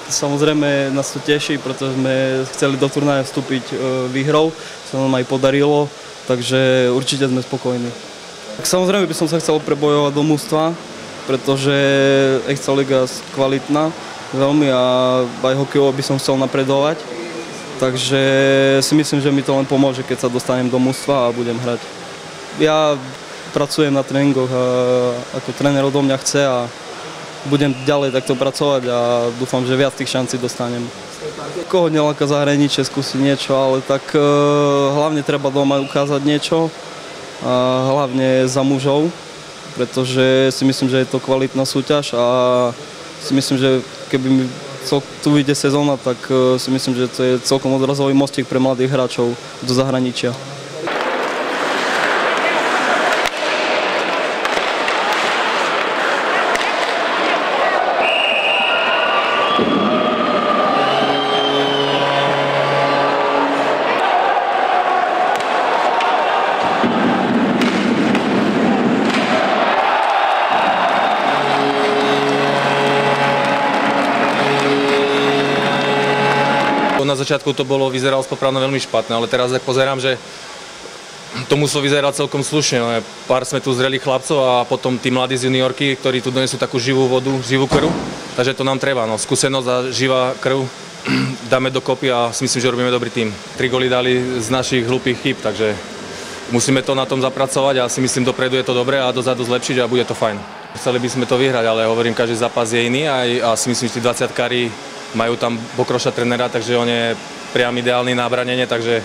Samozrejme nás to teší, pretože sme chceli do turnaja vstúpiť výhrou, sa nám aj podarilo, takže určite sme spokojní. Tak samozrejme by som sa chcel prebojovať do mužstva, pretože Extraliga je kvalitná veľmi a aj hokejovo by som chcel napredovať, takže si myslím, že mi to len pomôže, keď sa dostanem do mužstva a budem hrať. Ja pracujem na tréningoch a ako tréner odo mňa chce a budem ďalej takto pracovať a dúfam, že viac tých šancí dostanem. Koho neláka zahraničie, skúsiť niečo, ale tak hlavne treba doma ukázať niečo, a hlavne za mužov, pretože si myslím, že je to kvalitná súťaž a si myslím, že keby mi tu vyjde sezóna, tak si myslím, že to je celkom odrazový mostík pre mladých hráčov do zahraničia. Na začiatku to vyzeralo z Popradnou veľmi špatné, ale teraz ak pozerám, že to muselo vyzerať celkom slušne. Pár sme tu zrelých chlapcov a potom tí mladí z juniorky, ktorí tu donesú takú živú vodu, živú krv, takže to nám treba. Skúsenosť a živá krv dáme dokopy a si myslím, že robíme dobrý tím. 3 góly dali z našich hlúpých chýb, takže musíme to na tom zapracovať a si myslím, dopredu je to dobré a dozadu zlepšiť a bude to fajn. Chceli by sme to vyhrať, ale hovorím, každý zápas je iný a si myslím, že tí 20-kári majú tam Bokroša trénera, takže on je priam ideálny na bránenie, takže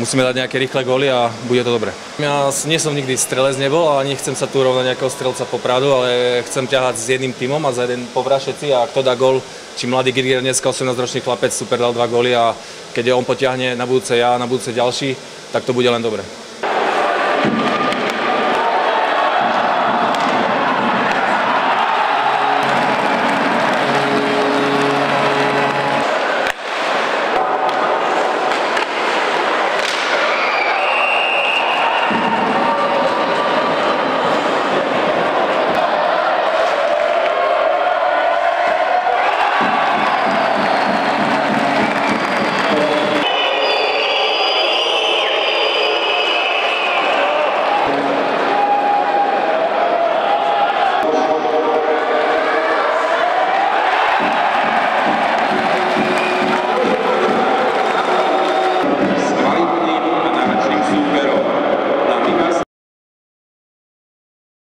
musíme dať nejaké rýchle góly a bude to dobre. Ja nie som nikdy strelec nebol a nechcem sa tu rovnať nejakého strelca Popradu, ale chcem ťahať s jedným tímom a za jeden povrať všetci a kto dá gól, či mladý Girgier, dneska 18-ročný chlapec, super dal 2 góly a keď on potiahne na budúce ja, na budúce ďalší, tak to bude len dobre.